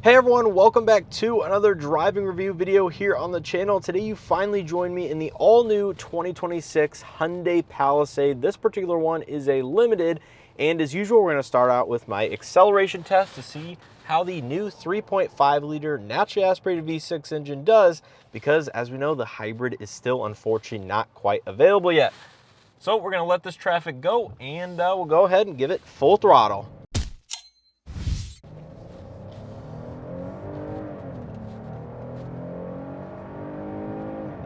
Hey everyone, welcome back to another driving review video here on the channel. Today you finally joined me in the all-new 2026 Hyundai Palisade. This particular one is a limited, and as usual we're going to start out with my acceleration test to see how the new 3.5 liter naturally aspirated V6 engine does, because as we know the hybrid is still unfortunately not quite available yet. So we're going to let this traffic go and we'll go ahead and give it full throttle.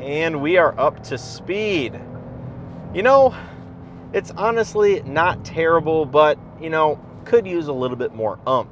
And we are up to speed. You know, it's honestly not terrible, but could use a little bit more oomph.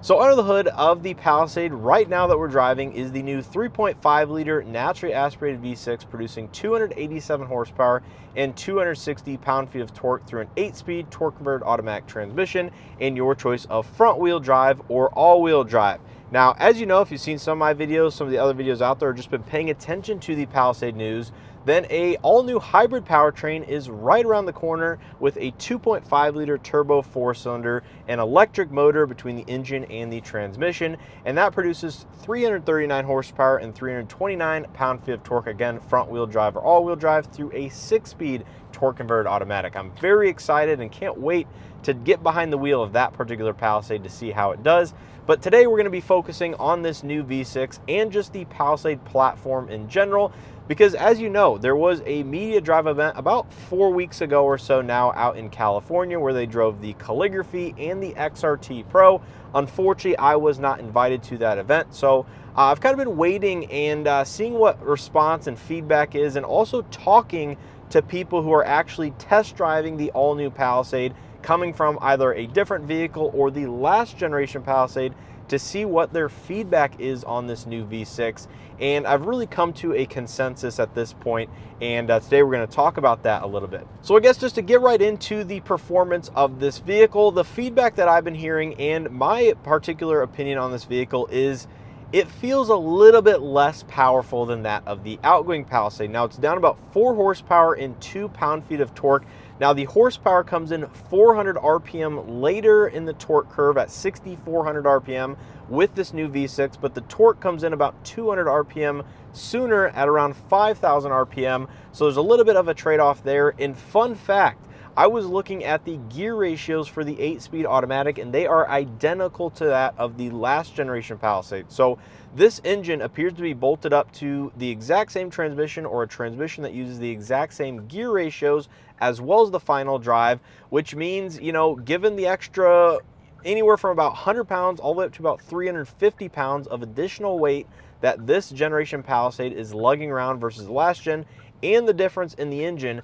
So under the hood of the Palisade right now that we're driving is the new 3.5 liter naturally aspirated V6 producing 287 horsepower and 260 pound-feet of torque through an 8-speed torque converted automatic transmission and your choice of front wheel drive or all-wheel drive. Now, as you know, if you've seen some of my videos, some of the other videos out there, or just been paying attention to the Palisade news, then a all-new hybrid powertrain is right around the corner with a 2.5 liter turbo 4-cylinder and electric motor between the engine and the transmission, and that produces 339 horsepower and 329 pound-feet of torque, again, front-wheel drive or all-wheel drive through a 6-speed torque-converted automatic. I'm very excited and can't wait to get behind the wheel of that particular Palisade to see how it does. But today we're going to be focusing on this new V6 and just the Palisade platform in general, because as you know, there was a media drive event about 4 weeks ago or so now out in California where they drove the Calligraphy and the XRT Pro. Unfortunately, I was not invited to that event, so I've kind of been waiting and seeing what response and feedback is, and also talking to people who are actually test driving the all-new Palisade, coming from either a different vehicle or the last generation Palisade, to see what their feedback is on this new V6. And I've really come to a consensus at this point, and today we're going to talk about that a little bit. So I guess just to get right into the performance of this vehicle, the feedback that I've been hearing and my particular opinion on this vehicle is it feels a little bit less powerful than that of the outgoing Palisade. Now, it's down about 4 horsepower and 2 pound-feet of torque. Now, the horsepower comes in 400 RPM later in the torque curve at 6,400 RPM with this new V6, but the torque comes in about 200 RPM sooner at around 5,000 RPM. So there's a little bit of a trade-off there. And fun fact, I was looking at the gear ratios for the 8-speed automatic, and they are identical to that of the last generation Palisade. So this engine appears to be bolted up to the exact same transmission, or a transmission that uses the exact same gear ratios as well as the final drive, which means, given the extra anywhere from about 100 pounds all the way up to about 350 pounds of additional weight that this generation Palisade is lugging around versus the last gen, and the difference in the engine,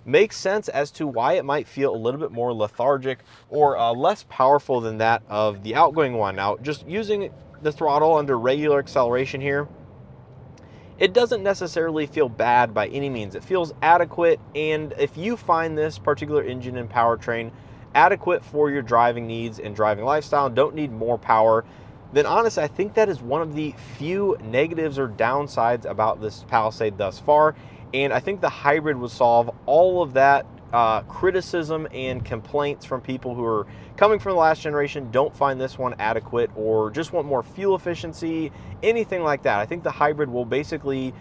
makes sense as to why it might feel a little bit more lethargic or less powerful than that of the outgoing one. Now, just using the throttle under regular acceleration here, it doesn't necessarily feel bad by any means. It feels adequate, and if you find this particular engine and powertrain adequate for your driving needs and driving lifestyle and don't need more power, then honestly, I think that is one of the few negatives or downsides about this Palisade thus far. And I think the hybrid would solve all of that criticism and complaints from people who are coming from the last generation, don't find this one adequate, or just want more fuel efficiency, anything like that. I think the hybrid will basically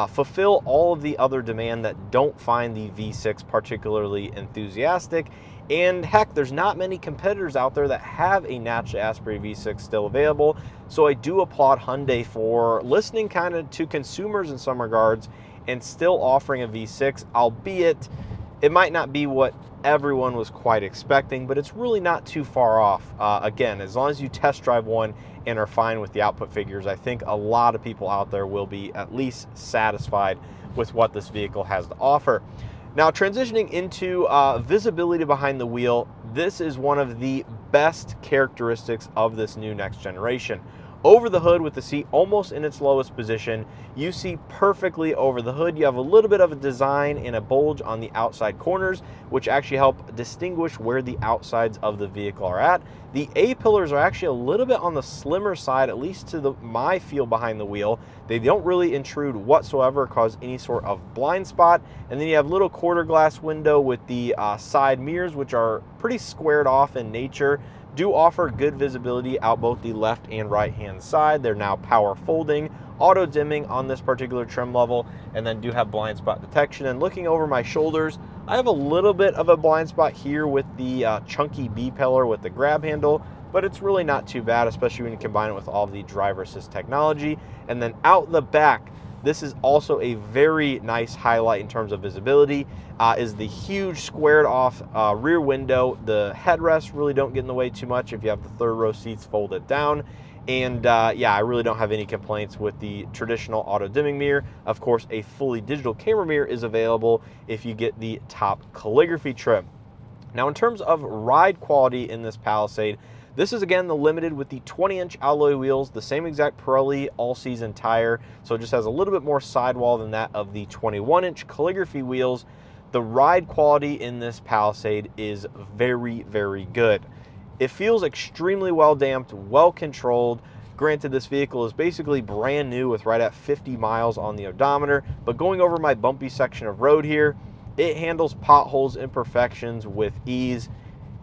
fulfill all of the other demand that don't find the V6 particularly enthusiastic. And heck, there's not many competitors out there that have a naturally aspirated V6 still available. So I do applaud Hyundai for listening kind of to consumers in some regards and still offering a V6, albeit it might not be what everyone was quite expecting, but it's really not too far off. Again, as long as you test drive one and are fine with the output figures, I think a lot of people out there will be at least satisfied with what this vehicle has to offer. Now, transitioning into visibility behind the wheel, this is one of the best characteristics of this new next generation. Over the hood with the seat almost in its lowest position, you see perfectly over the hood. You have a little bit of a design and a bulge on the outside corners, which actually help distinguish where the outsides of the vehicle are at. The A-pillars are actually a little bit on the slimmer side, at least to my feel behind the wheel. They don't really intrude whatsoever or cause any sort of blind spot. And then you have a little quarter glass window with the side mirrors, which are pretty squared off in nature. do offer good visibility out both the left and right hand side. They're now power folding, auto dimming on this particular trim level, and then do have blind spot detection. And looking over my shoulders, I have a little bit of a blind spot here with the chunky B-pillar with the grab handle, but it's really not too bad, especially when you combine it with all of the driver assist technology. And then out the back, this is also a very nice highlight in terms of visibility, is the huge squared off rear window. The headrests really don't get in the way too much if you have the third row seats folded down. And yeah, I really don't have any complaints with the traditional auto dimming mirror. Of course, a fully digital camera mirror is available if you get the top calligraphy trim. Now, in terms of ride quality in this Palisade, this is again the limited with the 20-inch alloy wheels, the same exact Pirelli all-season tire, so it just has a little bit more sidewall than that of the 21-inch calligraphy wheels. The ride quality in this Palisade is very, very good. It feels extremely well damped, well controlled. Granted, this vehicle is basically brand new with right at 50 miles on the odometer, but going over my bumpy section of road here, it handles potholes, imperfections with ease.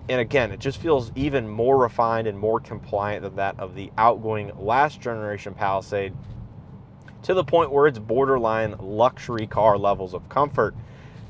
And again, it just feels even more refined and more compliant than that of the outgoing last generation Palisade, to the point where it's borderline luxury car levels of comfort.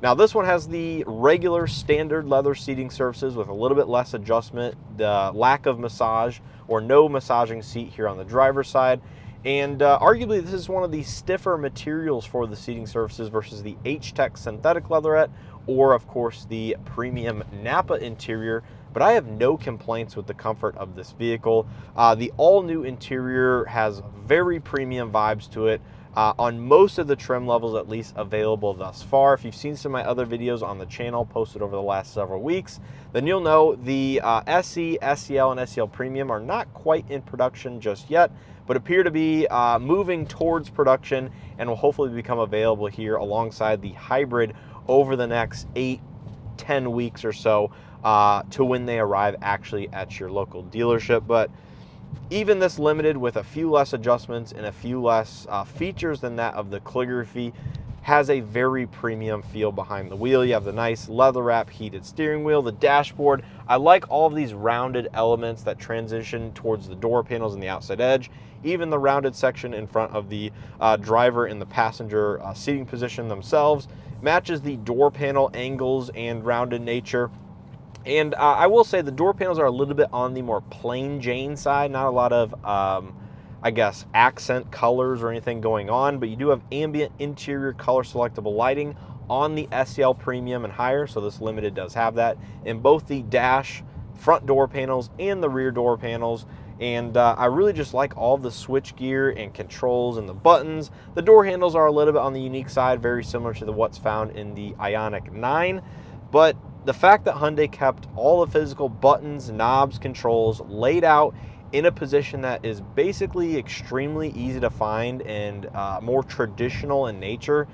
Now, this one has the regular standard leather seating surfaces with a little bit less adjustment, the lack of massage or no massaging seat here on the driver's side. And arguably, this is one of the stiffer materials for the seating surfaces versus the H-Tech synthetic leatherette, or of course the premium Napa interior, but I have no complaints with the comfort of this vehicle. The all-new interior has very premium vibes to it, on most of the trim levels at least available thus far. If you've seen some of my other videos on the channel posted over the last several weeks, then you'll know the SE, SEL, and SEL Premium are not quite in production just yet, but appear to be moving towards production and will hopefully become available here alongside the Hybrid over the next 8-10 weeks or so, to when they arrive actually at your local dealership. But even this limited, with a few less adjustments and a few less features than that of the calligraphy, has a very premium feel behind the wheel. You have the nice leather wrap heated steering wheel, the dashboard. I like all of these rounded elements that transition towards the door panels and the outside edge. Even the rounded section in front of the driver and the passenger seating position themselves matches the door panel angles and rounded nature. And I will say the door panels are a little bit on the more plain Jane side, not a lot of, I guess, accent colors or anything going on, but you do have ambient interior color selectable lighting on the SEL Premium and higher, so this limited does have that in both the dash, front door panels, and the rear door panels. And I really just like all the switch gear and controls and the buttons. The door handles are a little bit on the unique side, very similar to what's found in the Ioniq 9, but the fact that Hyundai kept all the physical buttons, knobs, controls laid out in a position that is basically extremely easy to find and more traditional in nature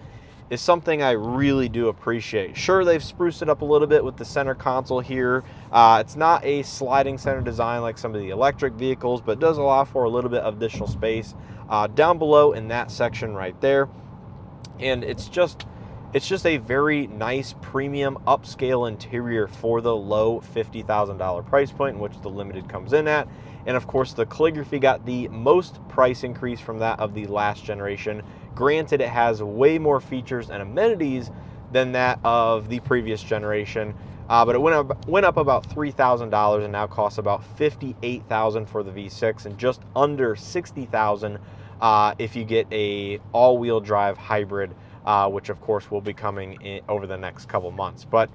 is something I really do appreciate. Sure, they've spruced it up a little bit with the center console here. It's not a sliding center design like some of the electric vehicles, but it does allow for a little bit of additional space down below in that section right there. And it's just a very nice premium upscale interior for the low $50,000 price point in which the limited comes in at. And of course, the calligraphy got the most price increase from that of the last generation. Granted, it has way more features and amenities than that of the previous generation, but it went up about $3,000 and now costs about $58,000 for the V6 and just under $60,000 if you get a all-wheel drive hybrid, which of course will be coming in over the next couple months. But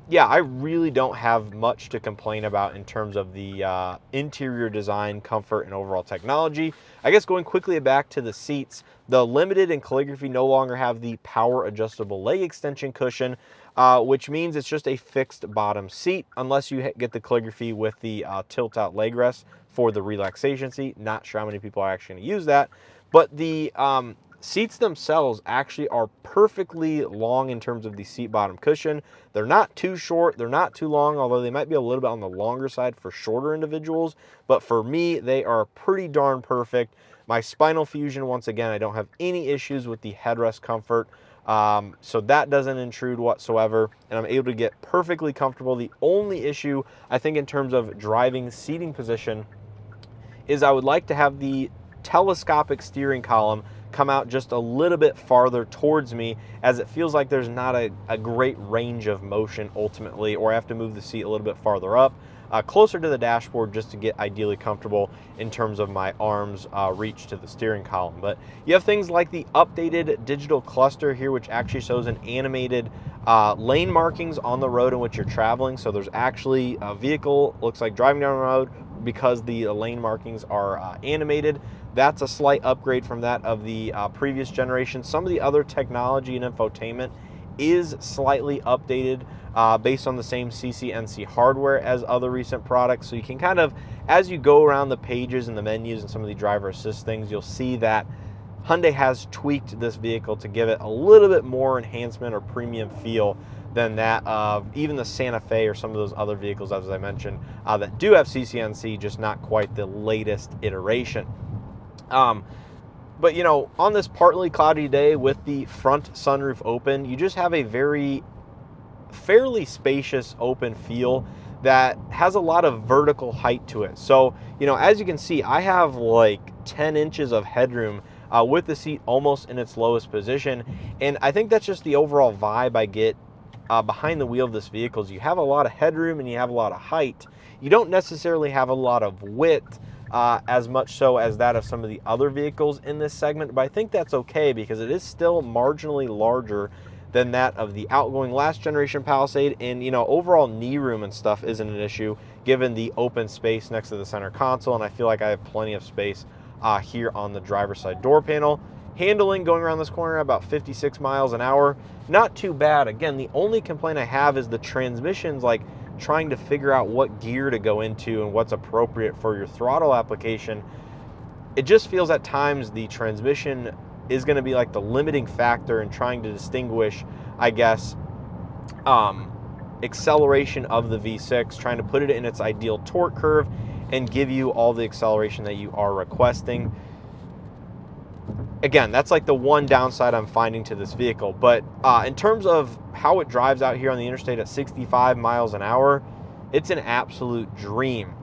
yeah, I really don't have much to complain about in terms of the interior design, comfort, and overall technology. I guess going quickly back to the seats, the limited and calligraphy no longer have the power adjustable leg extension cushion, which means it's just a fixed bottom seat unless you get the calligraphy with the tilt out leg rest for the relaxation seat. Not sure how many people are actually going to use that, but the seats themselves actually are perfectly long in terms of the seat bottom cushion. They're not too short, they're not too long, although they might be a little bit on the longer side for shorter individuals. But for me, they are pretty darn perfect. My spinal fusion, once again, I don't have any issues with the headrest comfort So that doesn't intrude whatsoever, and I'm able to get perfectly comfortable. The only issue, I think, in terms of driving seating position is I would like to have the telescopic steering column come out just a little bit farther towards me, as it feels like there's not a great range of motion ultimately, or I have to move the seat a little bit farther up, closer to the dashboard, just to get ideally comfortable in terms of my arms reach to the steering column. But you have things like the updated digital cluster here, which actually shows an animated lane markings on the road in which you're traveling. So there's actually a vehicle, looks like driving down the road, because the lane markings are animated. That's a slight upgrade from that of the previous generation. Some of the other technology and infotainment is slightly updated based on the same CCNC hardware as other recent products. So you can kind of, as you go around the pages and the menus and some of the driver assist things, you'll see that Hyundai has tweaked this vehicle to give it a little bit more enhancement or premium feel than that of even the Santa Fe or some of those other vehicles, as I mentioned, that do have CCNC, just not quite the latest iteration. But you know, on this partly cloudy day with the front sunroof open, you just have a fairly spacious open feel that has a lot of vertical height to it. So, you know, as you can see, I have like 10 inches of headroom with the seat almost in its lowest position. And I think that's just the overall vibe I get behind the wheel of this vehicle. Is you have a lot of headroom and you have a lot of height. You don't necessarily have a lot of width, as much so as that of some of the other vehicles in this segment, but I think that's okay because it is still marginally larger than that of the outgoing last generation Palisade. And you know, overall knee room and stuff isn't an issue given the open space next to the center console, and I feel like I have plenty of space here on the driver's side door panel. Handling going around this corner about 56 miles an hour, not too bad. Again, the only complaint I have is the transmission's like trying to figure out what gear to go into and what's appropriate for your throttle application. It just feels at times the transmission is going to be like the limiting factor in trying to distinguish, I guess, acceleration of the V6, trying to put it in its ideal torque curve and give you all the acceleration that you are requesting. Again, that's like the one downside I'm finding to this vehicle. But in terms of how it drives out here on the interstate at 65 miles an hour, it's an absolute dream.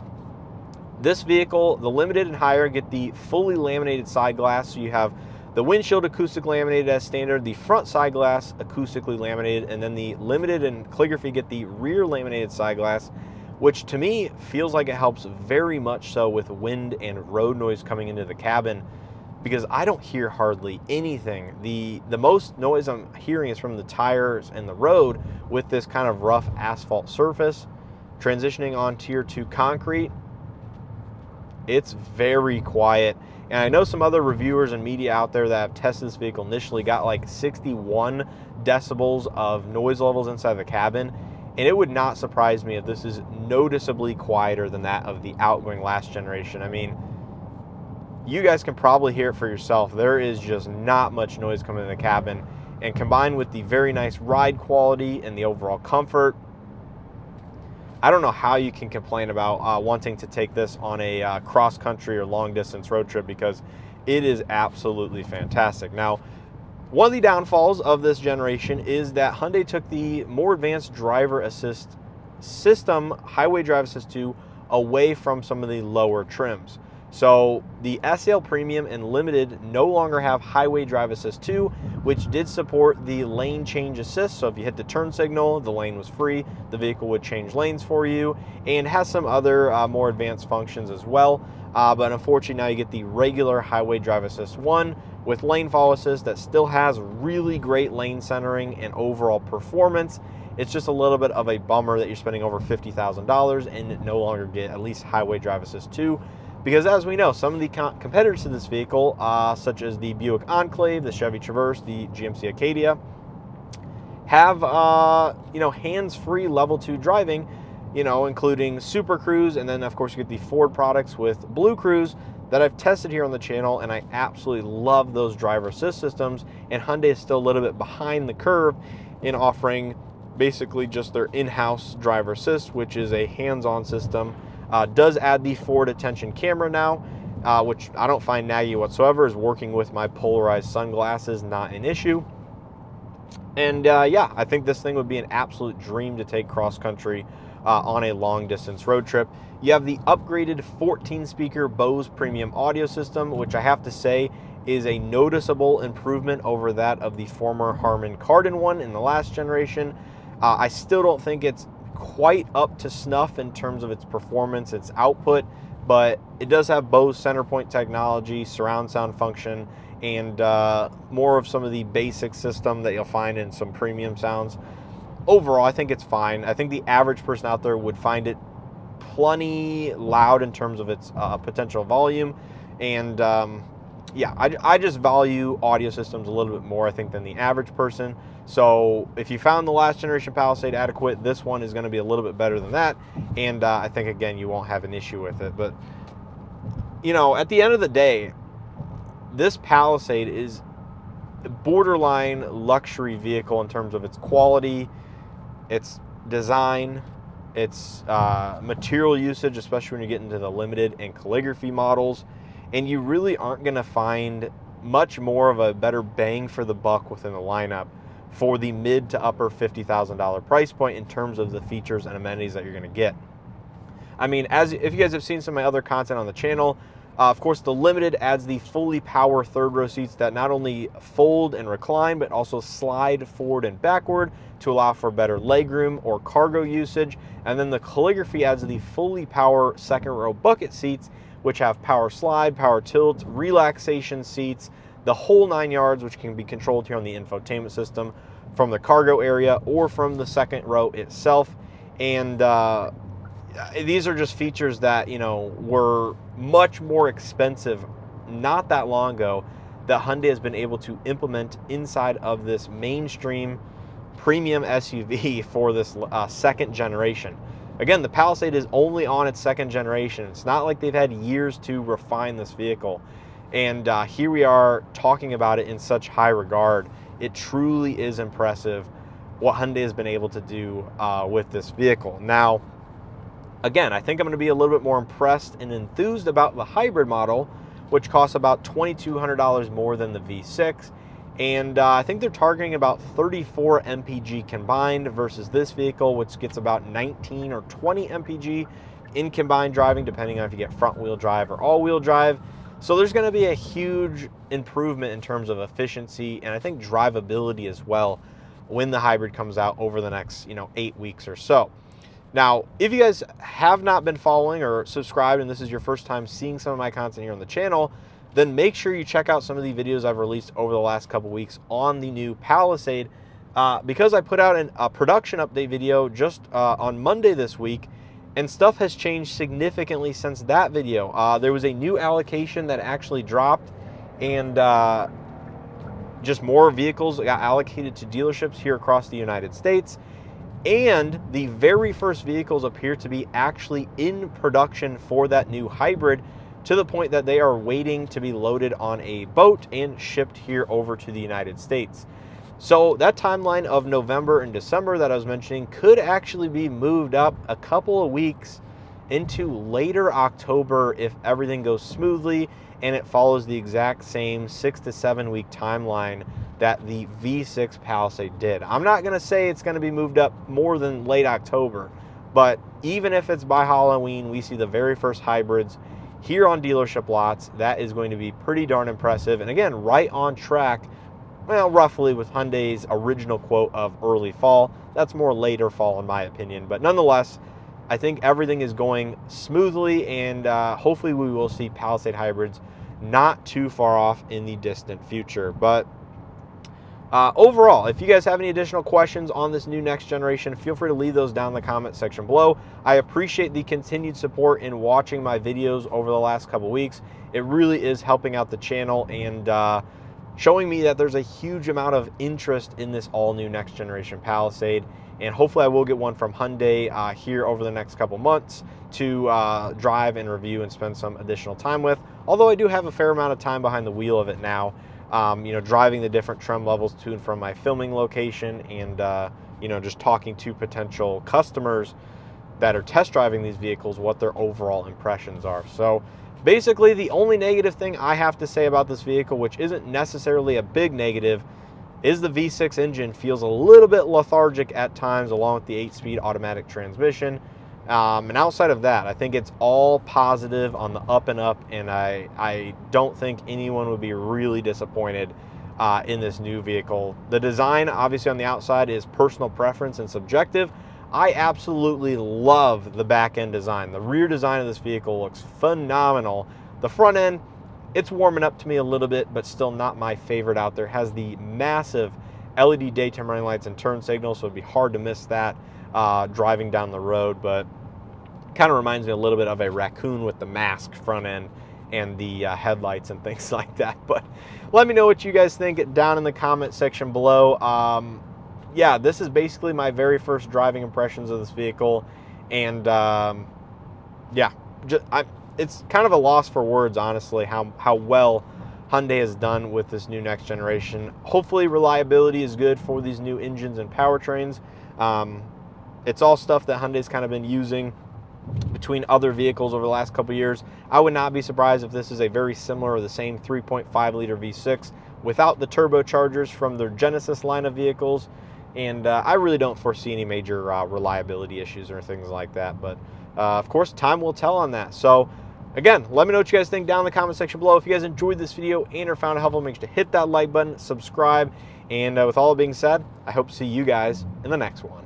This vehicle, the Limited and higher, get the fully laminated side glass. So you have the windshield acoustic laminated as standard, the front side glass acoustically laminated, and then the Limited and calligraphy get the rear laminated side glass, which to me feels like it helps very much so with wind and road noise coming into the cabin, because I don't hear hardly anything. The most noise I'm hearing is from the tires and the road with this kind of rough asphalt surface. Transitioning on tier 2 concrete, it's very quiet. And I know some other reviewers and media out there that have tested this vehicle initially got like 61 decibels of noise levels inside the cabin. And it would not surprise me if this is noticeably quieter than that of the outgoing last generation. I mean, you guys can probably hear it for yourself. There is just not much noise coming in the cabin. And combined with the very nice ride quality and the overall comfort, I don't know how you can complain about wanting to take this on a cross-country or long-distance road trip, because it is absolutely fantastic. Now, one of the downfalls of this generation is that Hyundai took the more advanced driver assist system, Highway Drive Assist 2, away from some of the lower trims. So the SL Premium and Limited no longer have Highway Drive Assist 2, which did support the lane change assist. So if you hit the turn signal, the lane was free, the vehicle would change lanes for you, and has some other more advanced functions as well. But unfortunately, now you get the regular Highway Drive Assist 1 with lane follow assist that still has really great lane centering and overall performance. It's just a little bit of a bummer that you're spending over $50,000 and no longer get at least Highway Drive Assist 2. Because as we know, some of the competitors to this vehicle, such as the Buick Enclave, the Chevy Traverse, the GMC Acadia, have hands-free level 2 driving, including Super Cruise, and then of course you get the Ford products with Blue Cruise that I've tested here on the channel, and I absolutely love those driver assist systems. And Hyundai is still a little bit behind the curve in offering basically just their in-house driver assist, which is a hands-on system. Does add the forward attention camera now, which I don't find naggy whatsoever, is working with my polarized sunglasses, not an issue. And yeah, I think this thing would be an absolute dream to take cross-country on a long-distance road trip. You have the upgraded 14-speaker Bose premium audio system, which I have to say is a noticeable improvement over that of the former Harman Kardon one in the last generation. I still don't think it's quite up to snuff in terms of its performance, its output, but it does have Bose Centerpoint technology, surround sound function, and more of some of the basic system that you'll find in some premium sounds. Overall, I think it's fine. I think the average person out there would find it plenty loud in terms of its potential volume. And yeah, I just value audio systems a little bit more, I think, than the average person. So if you found the last generation Palisade adequate, this one is going to be a little bit better than that. And I think, again, you won't have an issue with it. But, you know, at the end of the day, this Palisade is a borderline luxury vehicle in terms of its quality, its design, its material usage, especially when you get into the limited and calligraphy models. And you really aren't going to find much more of a better bang for the buck within the lineup for the mid to upper $50,000 price point in terms of the features and amenities that you're going to get. I mean, if you guys have seen some of my other content on the channel, of course, the Limited adds the fully power third row seats that not only fold and recline, but also slide forward and backward to allow for better legroom or cargo usage. And then the Calligraphy adds the fully power second row bucket seats, which have power slide, power tilt, relaxation seats, the whole 9 yards, which can be controlled here on the infotainment system from the cargo area or from the second row itself. And these are just features that, you know, were much more expensive not that long ago that Hyundai has been able to implement inside of this mainstream premium SUV for this second generation. Again, the Palisade is only on its second generation. It's not like they've had years to refine this vehicle. And here we are talking about it in such high regard. It truly is impressive what Hyundai has been able to do with this vehicle. Now, again, I think I'm going to be a little bit more impressed and enthused about the hybrid model, which costs about $2,200 more than the V6. And I think they're targeting about 34 mpg combined versus this vehicle, which gets about 19 or 20 mpg in combined driving, depending on if you get front wheel drive or all wheel drive. So there's going to be a huge improvement in terms of efficiency and I think drivability as well when the hybrid comes out over the next, 8 weeks or so. Now, if you guys have not been following or subscribed and this is your first time seeing some of my content here on the channel, then make sure you check out some of the videos I've released over the last couple weeks on the new Palisade because I put out a production update video just on Monday this week, and stuff has changed significantly since that video. There was a new allocation that actually dropped, and just more vehicles got allocated to dealerships here across the United States. And the very first vehicles appear to be actually in production for that new hybrid, to the point that they are waiting to be loaded on a boat and shipped here over to the United States. So that timeline of November and December that I was mentioning could actually be moved up a couple of weeks into later October if everything goes smoothly and it follows the exact same 6 to 7 week timeline that the V6 Palisade did. I'm not going to say it's going to be moved up more than late October, but even if it's by Halloween, we see the very first hybrids here on dealership lots. That is going to be pretty darn impressive. And again, right on track, well, roughly with Hyundai's original quote of early fall. That's more later fall in my opinion. But nonetheless, I think everything is going smoothly, and hopefully we will see Palisade hybrids not too far off in the distant future. But overall, if you guys have any additional questions on this new next generation, feel free to leave those down in the comment section below. I appreciate the continued support in watching my videos over the last couple weeks. It really is helping out the channel and showing me that there's a huge amount of interest in this all new next generation Palisade. And hopefully I will get one from Hyundai here over the next couple months to drive and review and spend some additional time with. Although I do have a fair amount of time behind the wheel of it now. Driving the different trim levels to and from my filming location, and just talking to potential customers that are test driving these vehicles, what their overall impressions are. So basically the only negative thing I have to say about this vehicle, which isn't necessarily a big negative, is the V6 engine feels a little bit lethargic at times, along with the 8-speed automatic transmission. And outside of that, I think it's all positive on the up and up, and I don't think anyone would be really disappointed in this new vehicle. The design, obviously on the outside, is personal preference and subjective. I absolutely love the back end design. The rear design of this vehicle looks phenomenal. The front end, it's warming up to me a little bit, but still not my favorite out there. It has the massive LED daytime running lights and turn signals, so it'd be hard to miss that driving down the road, but kind of reminds me a little bit of a raccoon with the mask front end and the headlights and things like that. But let me know what you guys think down in the comment section below. Yeah, this is basically my very first driving impressions of this vehicle, and yeah, it's kind of a loss for words, honestly, how well Hyundai has done with this new next generation. Hopefully reliability is good for these new engines and powertrains. It's all stuff that Hyundai's kind of been using between other vehicles over the last couple years. I would not be surprised if this is a very similar or the same 3.5 liter V6 without the turbochargers from their Genesis line of vehicles. And I really don't foresee any major reliability issues or things like that. But of course, time will tell on that. So again, let me know what you guys think down in the comment section below. If you guys enjoyed this video and or found it helpful, make sure to hit that like button, subscribe. And with all that being said, I hope to see you guys in the next one.